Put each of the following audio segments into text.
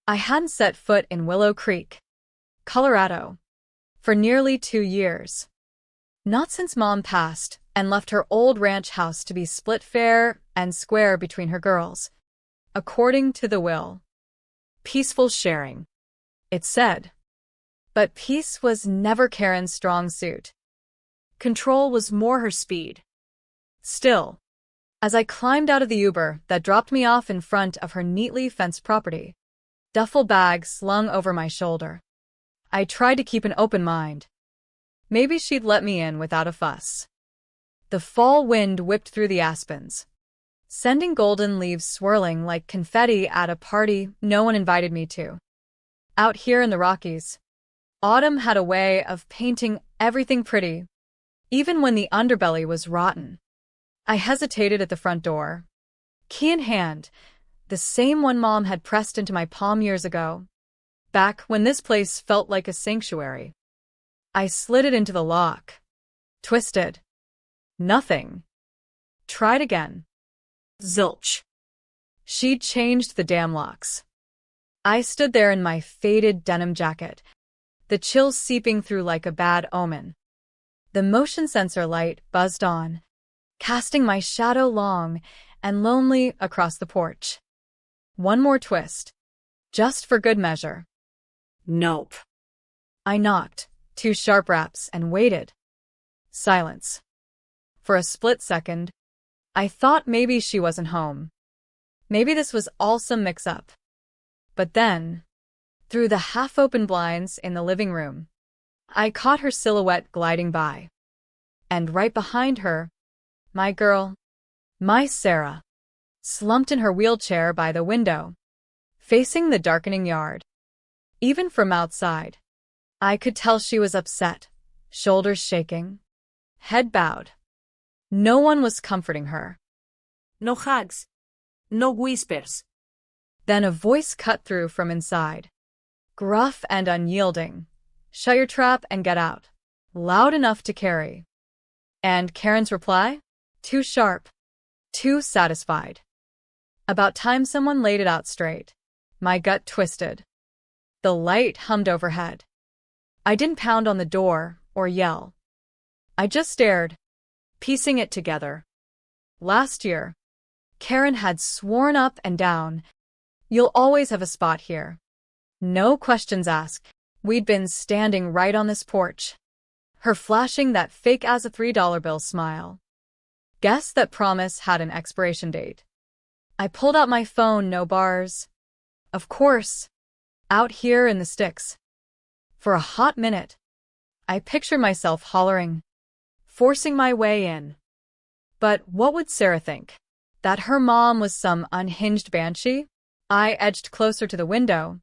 I hadn't set foot in Willow Creek, Colorado, for nearly 2 years. Not since Mom passed and left her old ranch house to be split fair and square between her girls, according to the will. Peaceful sharing, it said. But peace was never Karen's strong suit. Control was more her speed. Still, as I climbed out of the Uber that dropped me off in front of her neatly fenced property, duffel bag slung over my shoulder, I tried to keep an open mind. Maybe she'd let me in without a fuss. The fall wind whipped through the aspens, sending golden leaves swirling like confetti at a party no one invited me to. Out here in the Rockies, autumn had a way of painting everything pretty, even when the underbelly was rotten. I hesitated at the front door, key in hand, the same one Mom had pressed into my palm years ago, back when this place felt like a sanctuary. I slid it into the lock. Twisted. Nothing. Tried again. Zilch. She'd changed the damn locks. I stood there in my faded denim jacket, the chills seeping through like a bad omen. The motion sensor light buzzed on, casting my shadow long and lonely across the porch. One more twist, just for good measure. Nope. I knocked, 2 sharp raps, and waited. Silence. For a split second, I thought maybe she wasn't home. Maybe this was all some mix-up. But then, through the half-open blinds in the living room, I caught her silhouette gliding by. And right behind her, my girl, my Sarah, slumped in her wheelchair by the window, facing the darkening yard. Even from outside, I could tell she was upset, shoulders shaking, head bowed. No one was comforting her. No hugs. No whispers. Then a voice cut through from inside, gruff and unyielding. Shut your trap and get out. Loud enough to carry. And Karen's reply? Too sharp. Too satisfied. About time someone laid it out straight. My gut twisted. The light hummed overhead. I didn't pound on the door or yell. I just stared, piecing it together. Last year, Karen had sworn up and down, "You'll always have a spot here. No questions asked." We'd been standing right on this porch, her flashing that fake-as a $3 bill smile. Guess that promise had an expiration date. I pulled out my phone, no bars. Of course, out here in the sticks. For a hot minute, I pictured myself hollering, forcing my way in. But what would Sarah think? That her mom was some unhinged banshee? I edged closer to the window,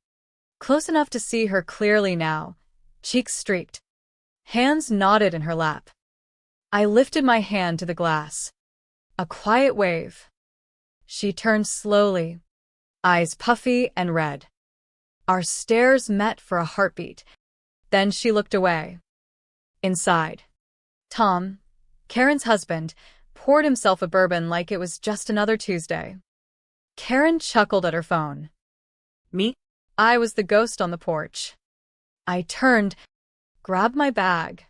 close enough to see her clearly now, cheeks streaked, hands knotted in her lap. I lifted my hand to the glass. A quiet wave. She turned slowly, eyes puffy and red. Our stares met for a heartbeat. Then she looked away. Inside, Tom, Karen's husband, poured himself a bourbon like it was just another Tuesday. Karen chuckled at her phone. Me? I was the ghost on the porch. I turned, grabbed my bag,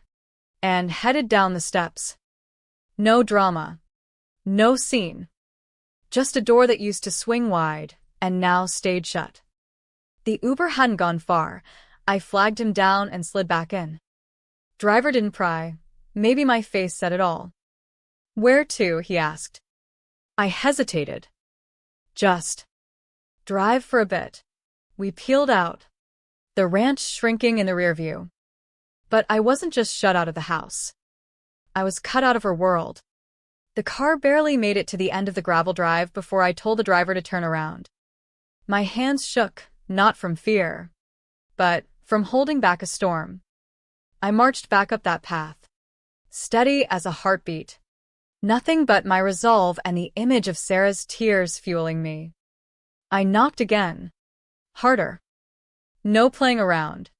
and headed down the steps. No drama. No scene. Just a door that used to swing wide and now stayed shut. The Uber hadn't gone far. I flagged him down and slid back in. Driver didn't pry. Maybe my face said it all. "Where to?" he asked. I hesitated. "Just drive for a bit." We peeled out, the ranch shrinking in the rearview. But I wasn't just shut out of the house. I was cut out of her world. The car barely made it to the end of the gravel drive before I told the driver to turn around. My hands shook, not from fear, but from holding back a storm. I marched back up that path, steady as a heartbeat. Nothing but my resolve and the image of Sarah's tears fueling me. I knocked again. Harder. No playing around.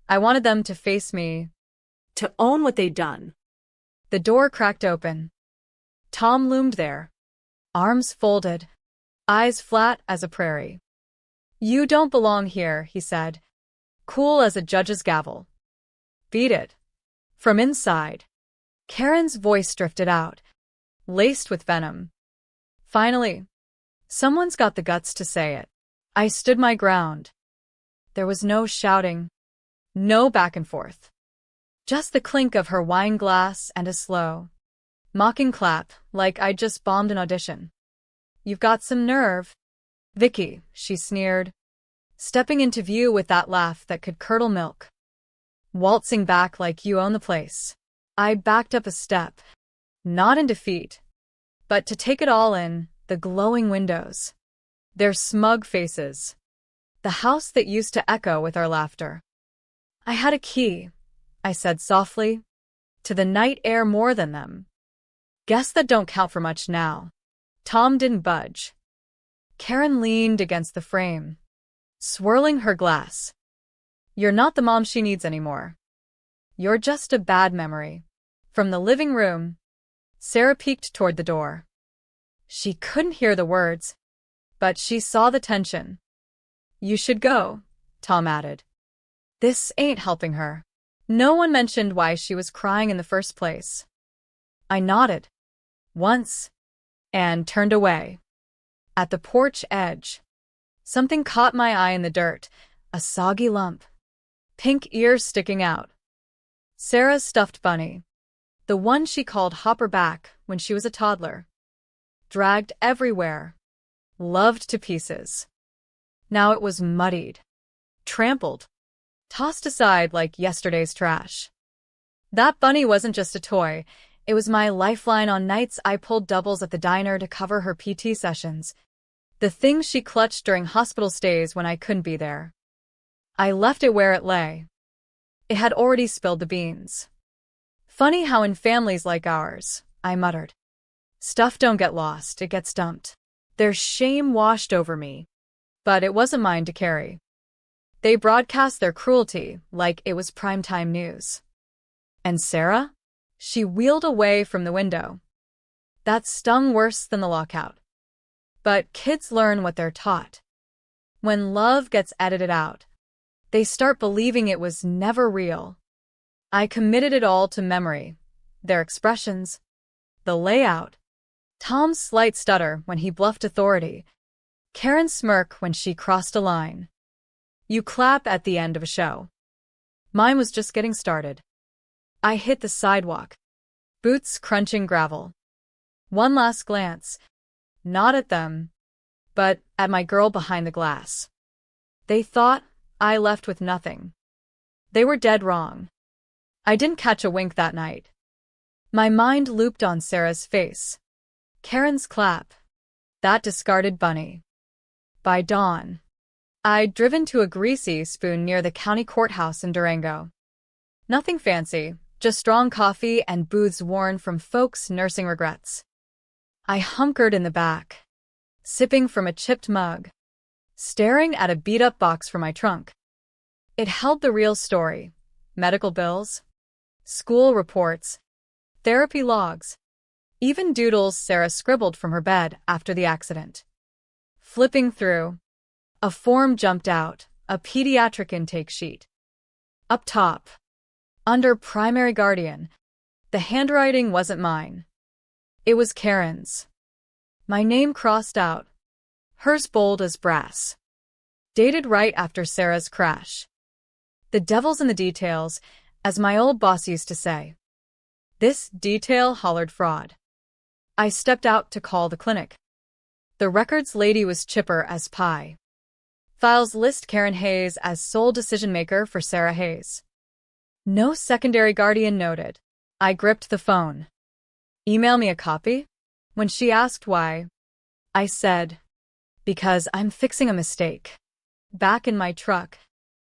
I wanted them to face me. To own what they'd done. The door cracked open. Tom loomed there, arms folded, eyes flat as a prairie. You don't belong here, he said, cool as a judge's gavel. Beat it. From inside, Karen's voice drifted out, laced with venom. Finally, someone's got the guts to say it. I stood my ground. There was no shouting, no back and forth. Just the clink of her wine glass and a slow, mocking clap like I'd just bombed an audition. You've got some nerve, Vicky, she sneered, stepping into view with that laugh that could curdle milk. Waltzing back like you own the place. I backed up a step, not in defeat, but to take it all in, the glowing windows, their smug faces, the house that used to echo with our laughter. I had a key, I said softly, to the night air more than them. Guess that don't count for much now. Tom didn't budge. Karen leaned against the frame, swirling her glass. You're not the mom she needs anymore. You're just a bad memory. From the living room, Sarah peeked toward the door. She couldn't hear the words, but she saw the tension. You should go, Tom added. This ain't helping her. No one mentioned why she was crying in the first place. I nodded, once, and turned away. At the porch edge, something caught my eye in the dirt, a soggy lump, pink ears sticking out. Sarah's stuffed bunny, the one she called Hopper back when she was a toddler. Dragged everywhere, loved to pieces. Now it was muddied, trampled, tossed aside like yesterday's trash. That bunny wasn't just a toy, it was my lifeline on nights I pulled doubles at the diner to cover her PT sessions, the thing she clutched during hospital stays when I couldn't be there. I left it where it lay. It had already spilled the beans. Funny how in families like ours, I muttered. Stuff don't get lost, it gets dumped. Their shame washed over me, but it wasn't mine to carry. They broadcast their cruelty like it was primetime news. And Sarah? She wheeled away from the window. That stung worse than the lockout. But kids learn what they're taught. When love gets edited out, they start believing it was never real. I committed it all to memory. Their expressions, the layout, Tom's slight stutter when he bluffed authority, Karen's smirk when she crossed a line. You clap at the end of a show. Mine was just getting started. I hit the sidewalk, boots crunching gravel. One last glance, not at them, but at my girl behind the glass. They thought I left with nothing. They were dead wrong. I didn't catch a wink that night. My mind looped on Sarah's face, Karen's clap, that discarded bunny. By dawn, I'd driven to a greasy spoon near the county courthouse in Durango. Nothing fancy, just strong coffee and booths worn from folks nursing regrets. I hunkered in the back, sipping from a chipped mug, staring at a beat-up box for my trunk. It held the real story, medical bills, school reports, therapy logs, even doodles Sarah scribbled from her bed after the accident. Flipping through, a form jumped out, a pediatric intake sheet. Up top, under primary guardian, the handwriting wasn't mine. It was Karen's. My name crossed out, hers bold as brass. Dated right after Sarah's crash. The devil's in the details, as my old boss used to say. This detail hollered fraud. I stepped out to call the clinic. The records lady was chipper as pie. Files list Karen Hayes as sole decision-maker for Sarah Hayes. No secondary guardian noted. I gripped the phone. Email me a copy? When she asked why, I said, because I'm fixing a mistake. Back in my truck,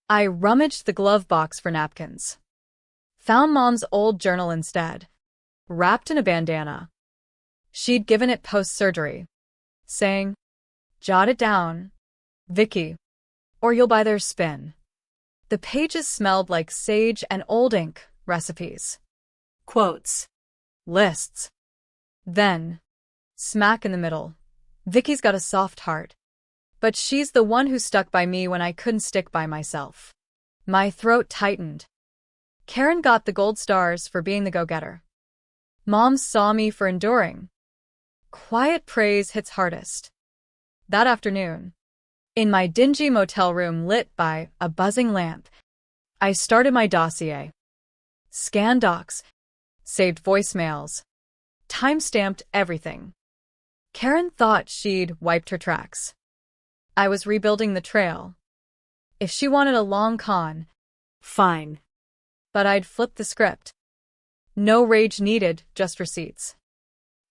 I rummaged the glove box for napkins. Found Mom's old journal instead, wrapped in a bandana. She'd given it post-surgery, saying, jot it down, Vicky, or you'll buy their spin. The pages smelled like sage and old ink, recipes, quotes, lists. Then, smack in the middle, Vicky's got a soft heart. But she's the one who stuck by me when I couldn't stick by myself. My throat tightened. Karen got the gold stars for being the go-getter. Mom saw me for enduring. Quiet praise hits hardest. That afternoon, in my dingy motel room lit by a buzzing lamp, I started my dossier. Scanned docs, saved voicemails, time-stamped everything. Karen thought she'd wiped her tracks. I was rebuilding the trail. If she wanted a long con, Fine. but I'd flipped the script. No rage needed, just receipts.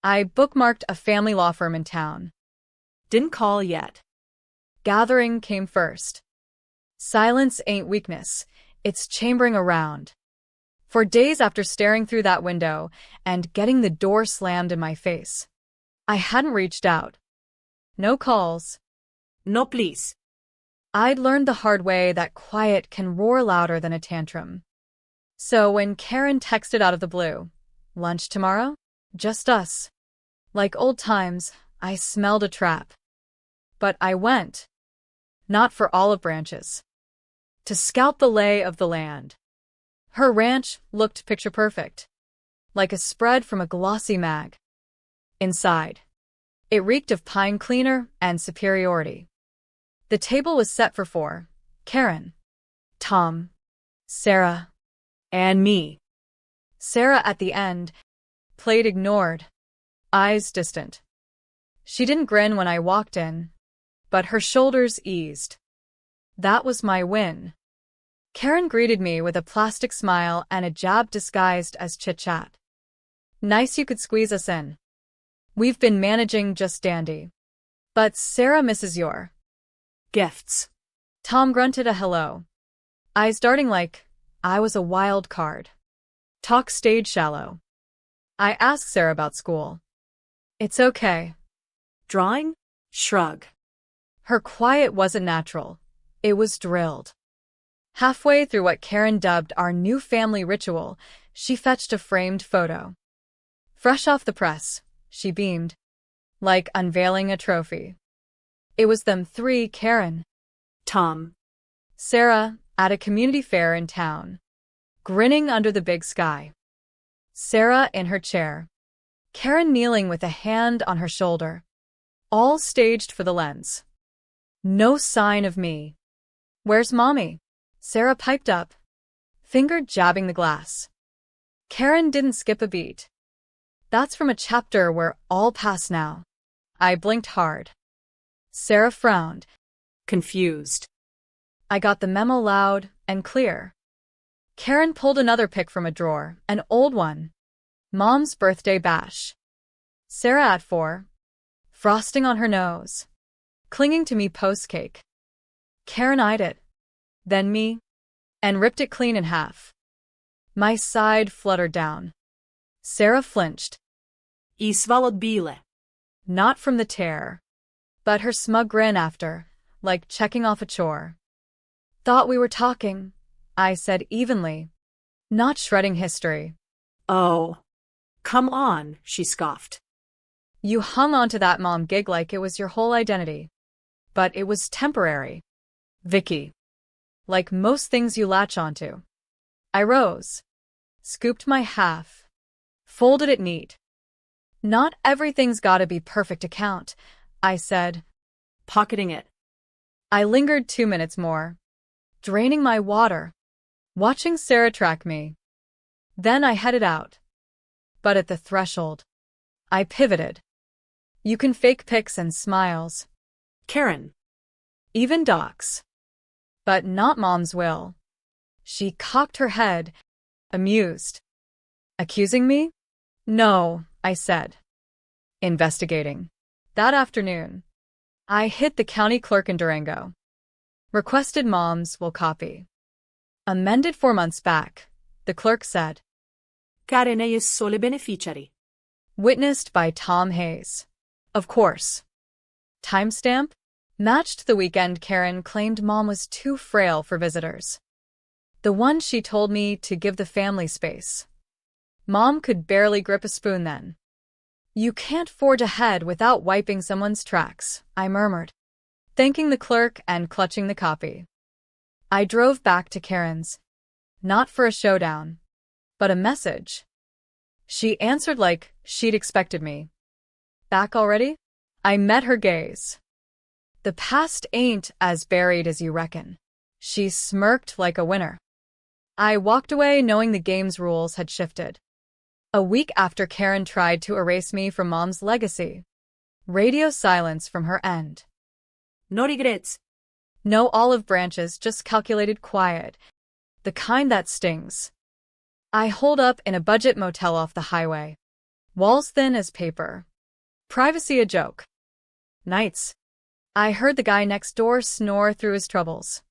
I bookmarked a family law firm in town. Didn't call yet. Gathering came first. Silence ain't weakness, it's chambering around. For days after staring through that window and getting the door slammed in my face, I hadn't reached out. No calls. No, please. I'd learned the hard way that quiet can roar louder than a tantrum. So when Karen texted out of the blue, "Lunch tomorrow? Just us." Like old times, I smelled a trap. But I went. Not for olive branches. To scout the lay of the land. Her ranch looked picture perfect. Like a spread from a glossy mag. Inside, it reeked of pine cleaner and superiority. The table was set for 4. Karen, Tom, Sarah, And me. Sarah at the end, plate ignored, eyes distant. She didn't grin when I walked in, but her shoulders eased. That was my win. Karen greeted me with a plastic smile and a jab disguised as chit-chat. "Nice you could squeeze us in. We've been managing just dandy. But Sarah misses your Gifts. Tom grunted a hello. Eyes darting like I was a wild card. Talk stayed shallow. I asked Sarah about school. "It's okay." Drawing? Shrug. Her quiet wasn't natural. It was drilled. Halfway through what Karen dubbed our new family ritual, she fetched a framed photo. Fresh off the press, she beamed, like unveiling a trophy. It was them 3, Karen, Tom. Sarah, at a community fair in town, grinning under the big sky. Sarah in her chair, Karen kneeling with a hand on her shoulder, all staged for the lens. No sign of me. "Where's Mommy?" Sarah piped up, finger jabbing the glass. Karen didn't skip a beat. "That's from a chapter we're all past now." I blinked hard. Sarah frowned. Confused. I got the memo loud and clear. Karen pulled another pic from a drawer, an old one. Mom's birthday bash. Sarah at 4. Frosting on her nose. Clinging to me post-cake. Karen eyed it. Then me. And ripped it clean in half. My side fluttered down. Sarah flinched. I swallowed bile. Not from the tear. But her smug grin after, like checking off a chore. "Thought we were talking," I said evenly. "Not shredding history." Oh. Come on, she scoffed. "You hung on to that mom gig like it was your whole identity. But it was temporary. Vicky. Like most things you latch onto." I rose. Scooped my half. Folded it neat. "Not everything's gotta be perfect to count," I said. Pocketing it. I lingered 2 minutes more. Draining my water. Watching Sarah track me. Then I headed out. But at the threshold, I pivoted. "You can fake pics and smiles. Karen. Even docs. But not Mom's will." She cocked her head, amused. "Accusing me?" "No," I said. "Investigating." That afternoon, I hit the county clerk in Durango. Requested Mom's will copy. Amended 4 months back, the clerk said. Karen è sole beneficiary. Witnessed by Tom Hayes. Of course. Timestamp? Matched the weekend Karen claimed Mom was too frail for visitors. The one she told me to give the family space. Mom could barely grip a spoon then. "You can't forge ahead without wiping someone's tracks," I murmured. thanking the clerk and clutching the copy. I drove back to Karen's, not for a showdown, but a message. She answered like she'd expected me. Back already? I met her gaze. The past ain't as buried as you reckon. She smirked like a winner. I walked away knowing the game's rules had shifted. A week after Karen tried to erase me from Mom's legacy. Radio silence from her end. No regrets. No olive branches, just calculated quiet. The kind that stings. I holed up in a budget motel off the highway. Walls thin as paper. Privacy a joke. Nights. I heard the guy next door snore through his troubles.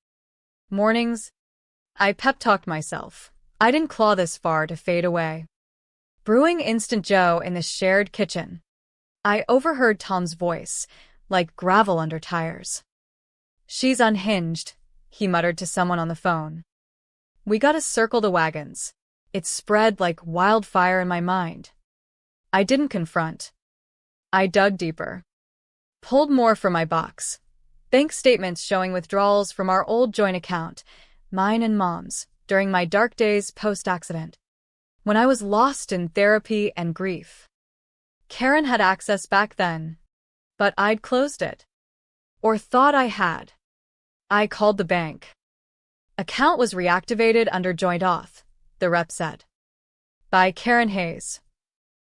Mornings. I pep-talked myself. I didn't claw this far to fade away. Brewing Instant Joe in the shared kitchen. I overheard Tom's voice, like gravel under tires. She's unhinged, he muttered to someone on the phone. We gotta circle the wagons. It spread like wildfire in my mind. I didn't confront. I dug deeper. Pulled more from my box. Bank statements showing withdrawals from our old joint account, mine and Mom's, during my dark days post-accident. When I was lost in therapy and grief. Karen had access back then, but I'd closed it. Or thought I had. I called the bank. Account was reactivated under joint auth, the rep said. By Karen Hayes.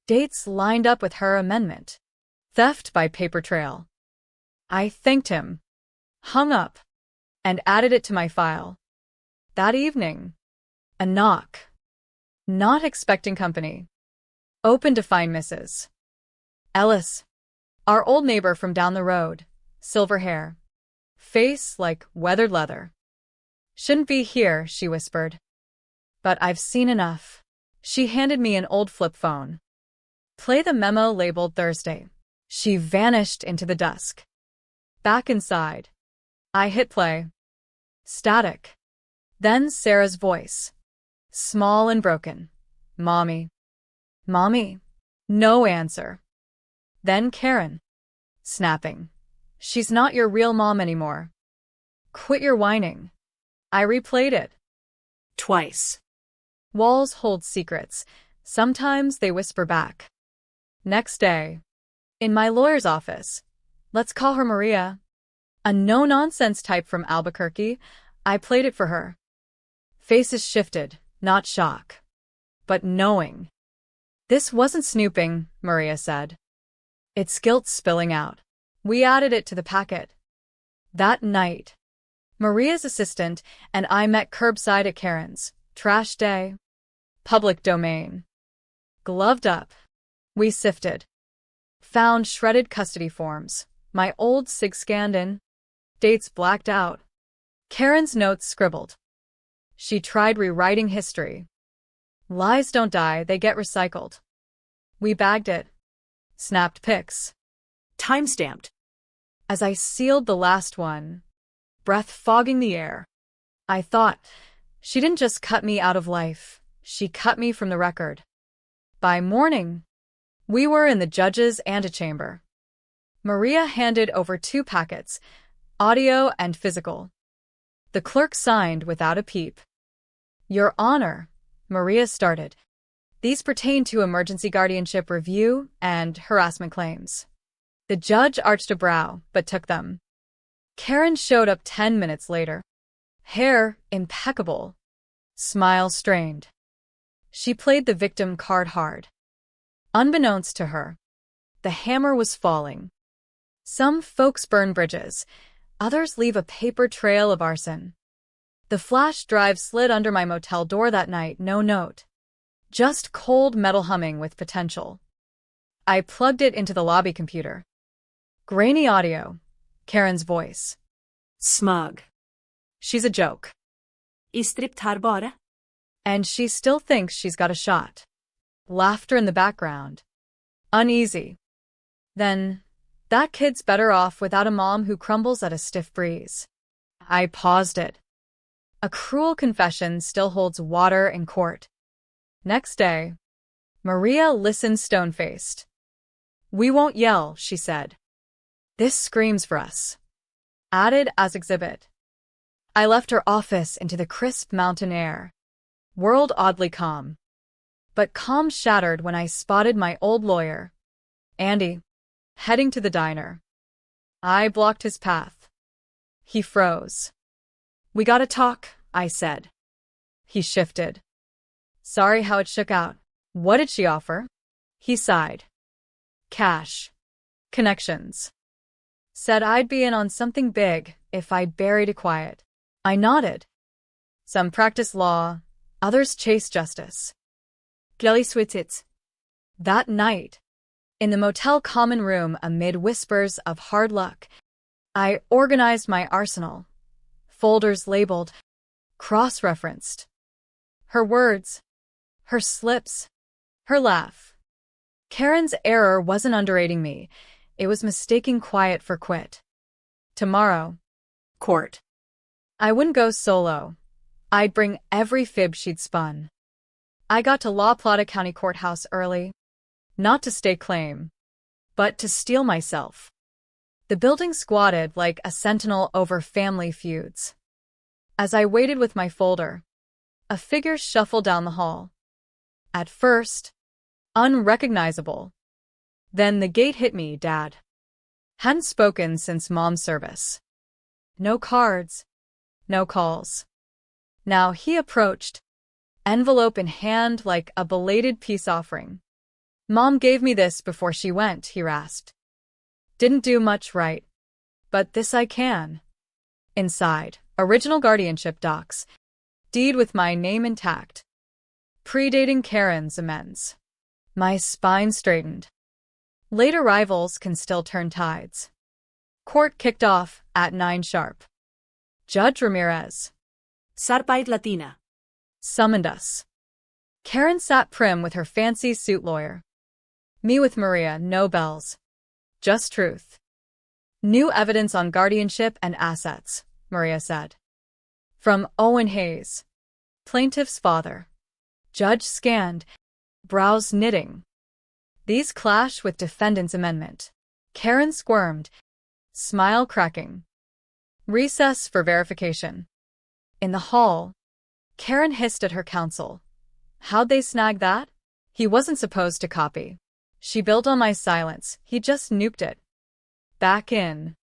Dates lined up with her amendment. Theft by paper trail. I thanked him, hung up, and added it to my file. That evening, a knock. Not expecting company. Opened to find Mrs. Ellis, our old neighbor from down the road, silver hair, face like weathered leather. Shouldn't be here, she whispered. But I've seen enough. She handed me an old flip phone. Play the memo labeled Thursday. She vanished into the dusk. Back inside. I hit play. Static. Then Sarah's voice. Small and broken. Mommy. Mommy. No answer. Then Karen. Snapping. She's not your real mom anymore. Quit your whining. I replayed it. Twice. Walls hold secrets. Sometimes they whisper back. Next day. In my lawyer's office. Let's call her Maria. A no-nonsense type from Albuquerque. I played it for her. Faces shifted, not shock. But knowing. This wasn't snooping, Maria said. It's guilt spilling out. We added it to the packet. That night, Maria's assistant and I met curbside at Karen's. Trash day. Public domain. Gloved up. We sifted. Found shredded custody forms. My old SIG scanned in. Dates blacked out. Karen's notes scribbled. She tried rewriting history. Lies don't die, they get recycled. We bagged it. Snapped pics. Timestamped. As I sealed the last one, breath fogging the air, I thought, she didn't just cut me out of life, she cut me from the record. By morning, we were in the judge's antechamber. Maria handed over 2 packets, audio and physical. The clerk signed without a peep. Your Honor, Maria started. These pertain to emergency guardianship review and harassment claims. The judge arched a brow, but took them. Karen showed up 10 minutes later. Hair impeccable. Smile strained. She played the victim card hard. Unbeknownst to her, the hammer was falling. Some folks burn bridges, others leave a paper trail of arson. The flash drive slid under my motel door that night, no note. Just cold metal humming with potential. I plugged it into the lobby computer. Grainy audio. Karen's voice. Smug. She's a joke. Istript här bara. And she still thinks she's got a shot. Laughter in the background. Uneasy. Then, that kid's better off without a mom who crumbles at a stiff breeze. I paused it. A cruel confession still holds water in court. Next day, Maria listened stone-faced. We won't yell, she said. This screams for us. Added as exhibit. I left her office into the crisp mountain air. World oddly calm. But calm shattered when I spotted my old lawyer, Andy, heading to the diner. I blocked his path. He froze. We gotta talk, I said. He shifted. Sorry how it shook out. What did she offer? He sighed. Cash. Connections. Said I'd be in on something big if I buried it quiet. I nodded. Some practice law, others chase justice. That night, in the motel common room amid whispers of hard luck, I organized my arsenal. Folders labeled, cross-referenced. Her words, her slips, her laugh. Karen's error wasn't underrating me. It was mistaking quiet for quit. Tomorrow, court. I wouldn't go solo. I'd bring every fib she'd spun. I got to La Plata County Courthouse early, not to stake claim, but to steel myself. The building squatted like a sentinel over family feuds. As I waited with my folder, a figure shuffled down the hall. At first, unrecognizable. Then the gate hit me, Dad. Hadn't spoken since Mom's service. No cards, no calls. Now he approached, envelope in hand like a belated peace offering. Mom gave me this before she went, he rasped. Didn't do much right, but this I can. Inside, original guardianship docs, deed with my name intact. Predating Karen's amends. My spine straightened. Late arrivals can still turn tides. Court kicked off at 9 sharp. Judge Ramirez, Sarpait Latina, summoned us. Karen sat prim with her fancy suit lawyer. Me with Maria, no bells. Just truth. New evidence on guardianship and assets, Maria said. From Owen Hayes, plaintiff's father. Judge scanned, brows knitting. These clash with defendant's amendment. Karen squirmed, smile cracking. Recess for verification. In the hall, Karen hissed at her counsel. How'd they snag that? He wasn't supposed to copy. She built on my silence, he just nuked it. Back in.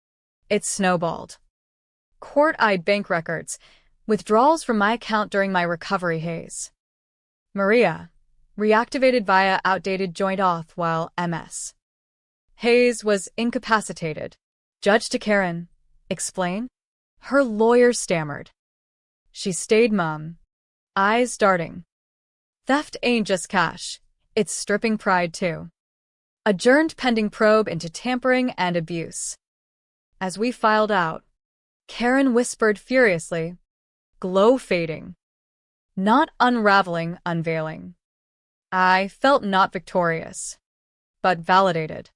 It snowballed. Court-eyed bank records, withdrawals from my account during my recovery haze. Maria, reactivated via outdated joint auth while MS. Hayes was incapacitated. Judge to Karen, explain? Her lawyer stammered. She stayed mum, eyes darting. Theft ain't just cash, it's stripping pride too. Adjourned pending probe into tampering and abuse. As we filed out, Karen whispered furiously, glow fading. Not unraveling, unveiling. I felt not victorious, but validated.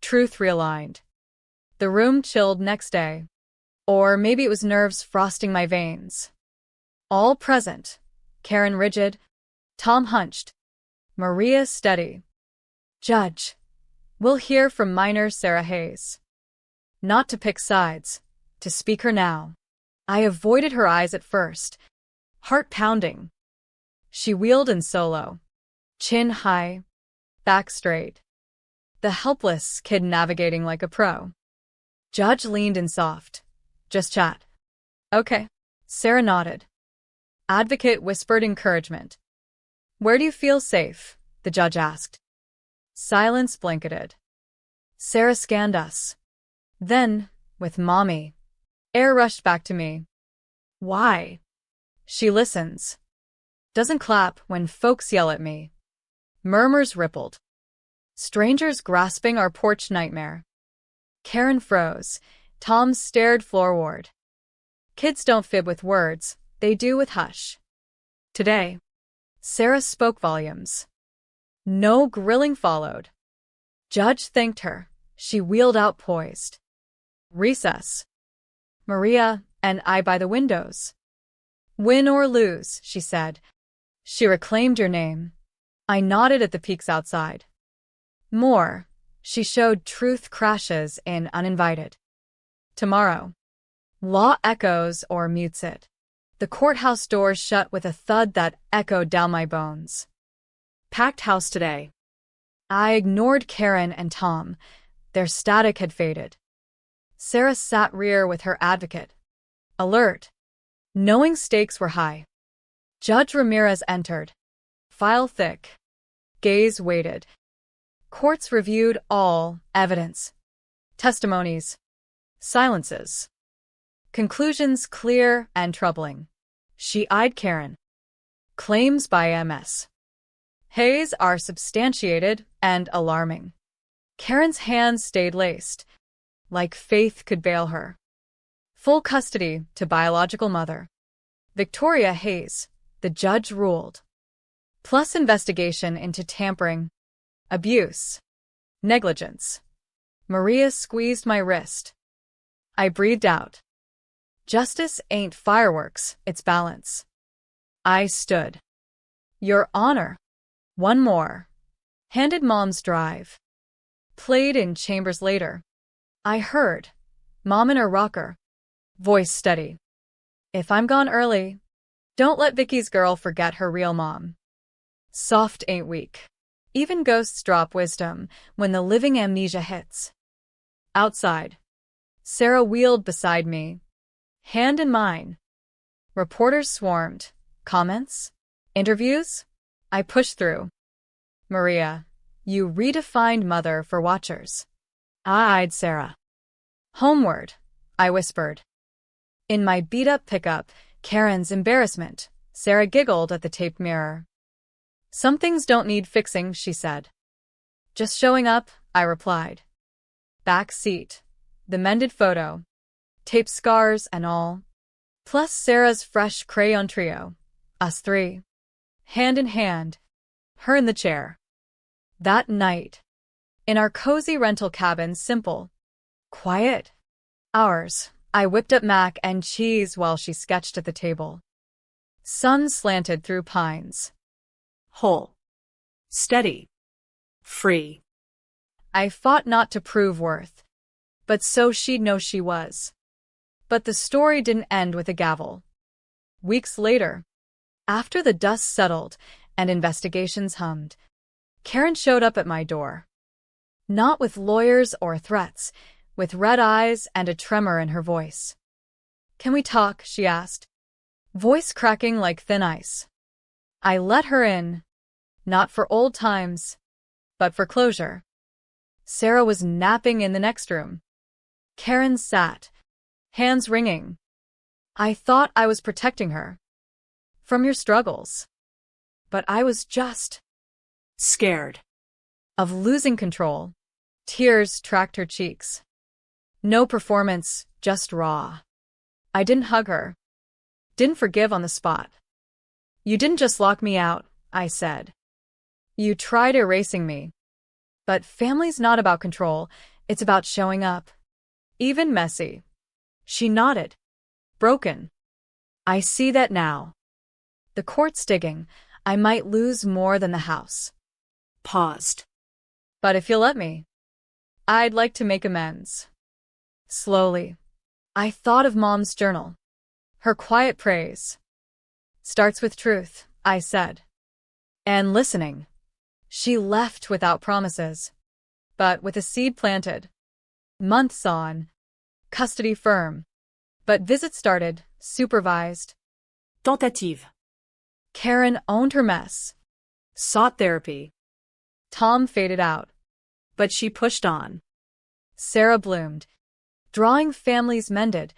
Truth realigned. The room chilled next day. Or maybe it was nerves frosting my veins. All present. Karen rigid, Tom hunched, Maria steady. Judge, we'll hear from minor Sarah Hayes. Not to pick sides, to speak her now. I avoided her eyes at first, heart pounding. She wheeled in solo, chin high, back straight. The helpless kid navigating like a pro. Judge leaned in soft. Just chat. Okay. Sarah nodded. Advocate whispered encouragement. Where do you feel safe? The judge asked. Silence blanketed. Sarah scanned us. Then, with Mommy, air rushed back to me. Why? She listens. Doesn't clap when folks yell at me. Murmurs rippled. Strangers grasping our porch nightmare. Karen froze. Tom stared floorward. Kids don't fib with words, they do with hush. Today, Sarah spoke volumes. No grilling followed. Judge thanked her. She wheeled out poised. Recess. Maria and I by the windows. Win or lose, she said. She reclaimed your name. I nodded at the peaks outside. More. She showed truth crashes in uninvited. Tomorrow. Law echoes or mutes it. The courthouse doors shut with a thud that echoed down my bones. Packed house today. I ignored Karen and Tom. Their static had faded. Sarah sat rear with her advocate. Alert. Knowing stakes were high. Judge Ramirez entered. File thick. Gaze waited. Courts reviewed all evidence. Testimonies. Silences. Conclusions clear and troubling. She eyed Karen. Claims by MS. Hayes are substantiated and alarming. Karen's hands stayed laced, like faith could bail her. Full custody to biological mother. Victoria Hayes, the judge ruled. Plus investigation into tampering, abuse, negligence. Maria squeezed my wrist. I breathed out. Justice ain't fireworks, it's balance. I stood. Your Honor. One more. Handed Mom's drive. Played in chambers later. I heard. Mom in her rocker. Voice steady. If I'm gone early, don't let Vicky's girl forget her real mom. Soft ain't weak. Even ghosts drop wisdom when the living amnesia hits. Outside. Sarah wheeled beside me. Hand in mine. Reporters swarmed. Comments? Interviews? I pushed through. Maria, you redefined mother for watchers. I eyed Sarah. Homeward, I whispered. In my beat-up pickup, Karen's embarrassment, Sarah giggled at the taped mirror. Some things don't need fixing, she said. Just showing up, I replied. Back seat. The mended photo. Taped scars and all. Plus Sarah's fresh crayon trio. Us three. Hand in hand. Her in the chair. That night. In our cozy rental cabin, simple. Quiet. Ours. I whipped up mac and cheese while she sketched at the table. Sun slanted through pines. Whole. Steady. Free. I fought not to prove worth. But so she'd know she was. But the story didn't end with a gavel. Weeks later, after the dust settled and investigations hummed, Karen showed up at my door. Not with lawyers or threats, with red eyes and a tremor in her voice. Can we talk? She asked, voice cracking like thin ice. I let her in, not for old times, but for closure. Sarah was napping in the next room. Karen sat, hands wringing. I thought I was protecting her. From your struggles. But I was just scared of losing control. Tears tracked her cheeks. No performance, just raw. I didn't hug her. Didn't forgive on the spot. You didn't just lock me out, I said. You tried erasing me. But family's not about control, it's about showing up. Even messy. She nodded. Broken. I see that now. The court's digging. I might lose more than the house. Paused. But if you'll let me, I'd like to make amends. Slowly. I thought of Mom's journal. Her quiet praise. Starts with truth, I said. And listening. She left without promises. But with a seed planted. Months on. Custody firm. But visits started, supervised. Tentative. Karen owned her mess. Sought therapy. Tom faded out. But she pushed on. Sarah bloomed. Drawing families mended.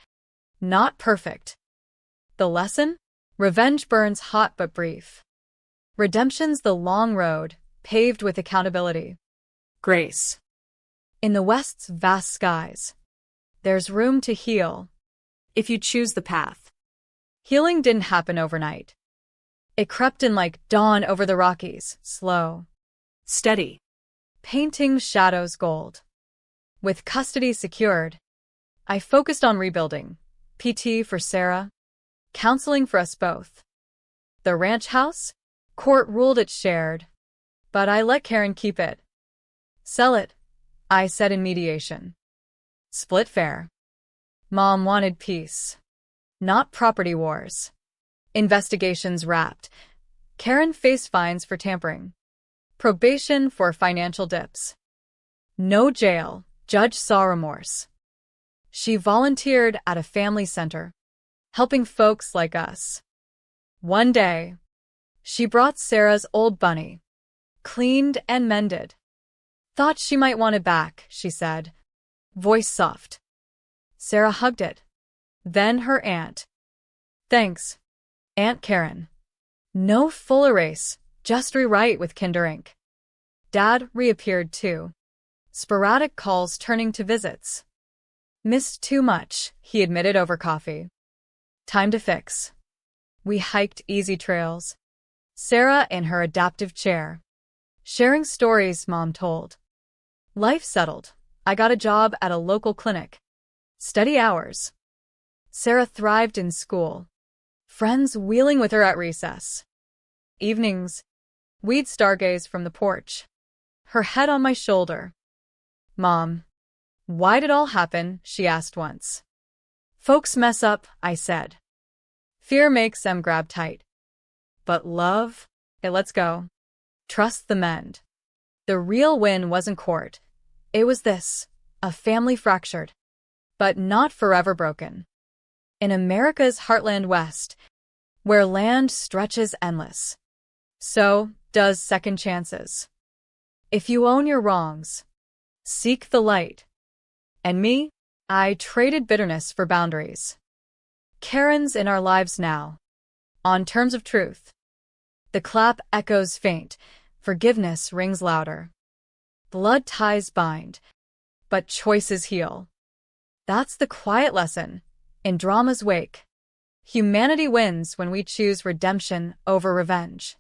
Not perfect. The lesson? Revenge burns hot but brief. Redemption's the long road, paved with accountability. Grace. In the West's vast skies, there's room to heal. If you choose the path. Healing didn't happen overnight. It crept in like dawn over the Rockies, slow. Steady. Painting shadows gold. With custody secured, I focused on rebuilding. PT for Sarah. Counseling for us both. The ranch house? Court ruled it shared. But I let Karen keep it. Sell it, I said in mediation. Split fair. Mom wanted peace, not property wars. Investigations wrapped. Karen faced fines for tampering. Probation for financial dips. No jail. Judge saw remorse. She volunteered at a family center, helping folks like us. One day, she brought Sarah's old bunny, cleaned and mended. Thought she might want it back, she said, voice soft. Sarah hugged it. Then her aunt. Thanks, Aunt Karen. No full erase, just rewrite with Kinder ink. Dad reappeared too. Sporadic calls turning to visits. Missed too much, he admitted over coffee. Time to fix. We hiked easy trails. Sarah in her adaptive chair. Sharing stories, Mom told. Life settled. I got a job at a local clinic. Steady hours. Sarah thrived in school. Friends wheeling with her at recess. Evenings, we'd stargaze from the porch. Her head on my shoulder. Mom, why did it all happen? She asked once. Folks mess up, I said. Fear makes them grab tight. But love, it lets go. Trust the mend. The real win wasn't court. It was this, a family fractured, but not forever broken. In America's heartland west, where land stretches endless, so does second chances. If you own your wrongs, seek the light. And me, I traded bitterness for boundaries. Karen's in our lives now, on terms of truth. The clap echoes faint, forgiveness rings louder. Blood ties bind, but choices heal. That's the quiet lesson in drama's wake. Humanity wins when we choose redemption over revenge.